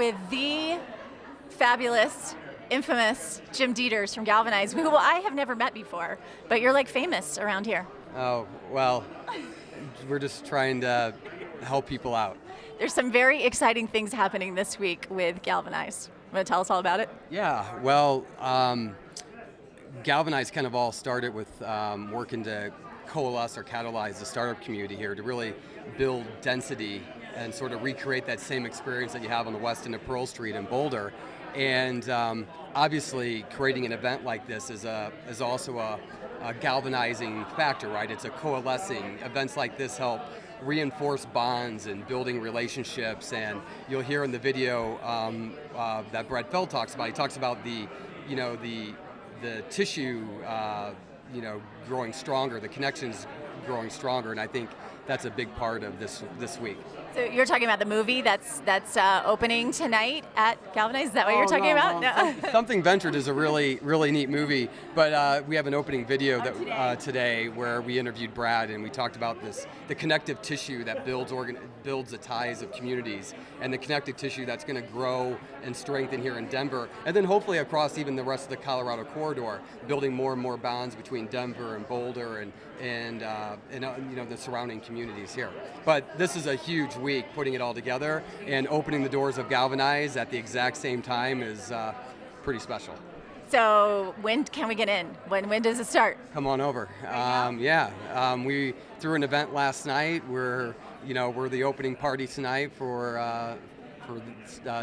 with the fabulous, infamous Jim Deters from Galvanize, who I have never met before, but you're like famous around here. Oh, well, we're just trying to help people out. There's some very exciting things happening this week with Galvanize. Want to tell us all about it? Yeah, well, Galvanize kind of all started with working to coalesce or catalyze the startup community here to really build density and sort of recreate that same experience that you have on the west end of Pearl Street in Boulder. And obviously, creating an event like this is also a galvanizing factor, right? It's a coalescing. Events like this help reinforce bonds and building relationships. And you'll hear in the video that Brad Feld talks about. He talks about the tissue, growing stronger, the connections growing stronger, and I think that's a big part of this week. So you're talking about the movie that's opening tonight at Galvanize? Is that what you're talking about? No. Something Ventured is a really neat movie, but we have an opening video that today where we interviewed Brad and we talked about the connective tissue that builds the ties of communities, and the connective tissue that's going to grow and strengthen here in Denver, and then hopefully across even the rest of the Colorado corridor, building more and more bonds between Denver and Boulder and the surrounding communities here. But this is a huge week putting it all together, and opening the doors of Galvanize at the exact same time is pretty special. So when can we get in? When does it start? Come on over. We threw an event last night. We're the opening party tonight for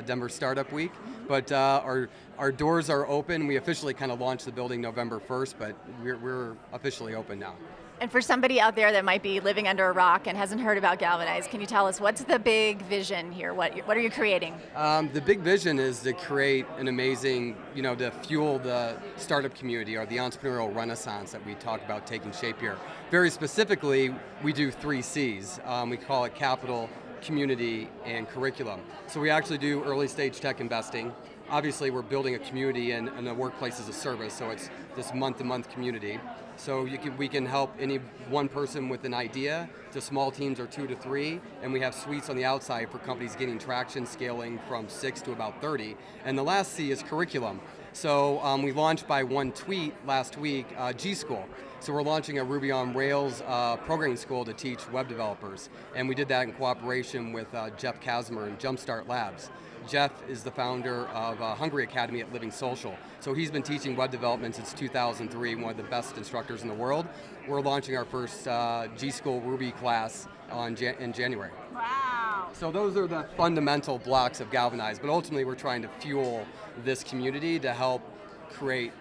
Denver Startup Week, but our doors are open. We officially kind of launched the building November 1st, but we're officially open now. And for somebody out there that might be living under a rock and hasn't heard about Galvanize, can you tell us what's the big vision here? What are you creating? The big vision is to create an amazing, to fuel the startup community or the entrepreneurial renaissance that we talk about taking shape here. Very specifically, we do 3 C's. We call it capital, community, and curriculum. So we actually do early stage tech investing. Obviously, we're building a community and a workplace as a service, so it's this month-to-month community. So we can help any one person with an idea to small teams or 2 to 3, and we have suites on the outside for companies getting traction, scaling from 6 to about 30. And the last C is curriculum. So we launched by one tweet last week, G School. So we're launching a Ruby on Rails programming school to teach web developers. And we did that in cooperation with Jeff Kazmer and Jumpstart Labs. Jeff is the founder of Hungry Academy at Living Social. So he's been teaching web development since 2003, one of the best instructors in the world. We're launching our first G School Ruby class in January. Wow. So those are the fundamental blocks of Galvanize, but ultimately we're trying to fuel this community to help create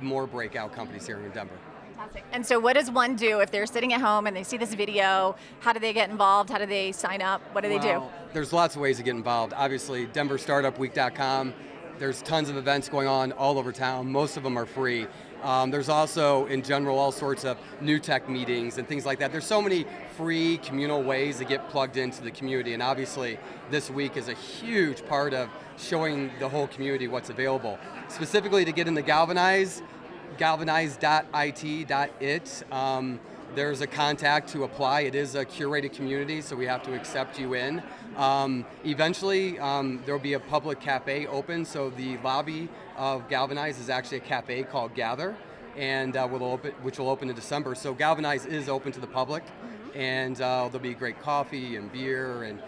more breakout companies here in Denver. Fantastic. And so what does one do if they're sitting at home and they see this video? How do they get involved? How do they sign up? What do they do? There's lots of ways to get involved. Obviously, denverstartupweek.com. There's tons of events going on all over town. Most of them are free. There's also, in general, all sorts of new tech meetings and things like that. There's so many free communal ways to get plugged into the community, and obviously this week is a huge part of showing the whole community what's available. Specifically to get into Galvanize, galvanize.it. There's a contact to apply. It is a curated community, so we have to accept you in. Eventually, there'll be a public cafe open, so the lobby of Galvanize is actually a cafe called Gather, and which will open in December. So Galvanize is open to the public, and there'll be great coffee and beer, and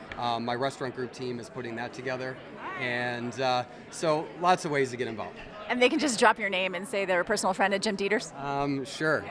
my restaurant group team is putting that together. And so lots of ways to get involved. And they can just drop your name and say they're a personal friend of Jim Deters? Sure.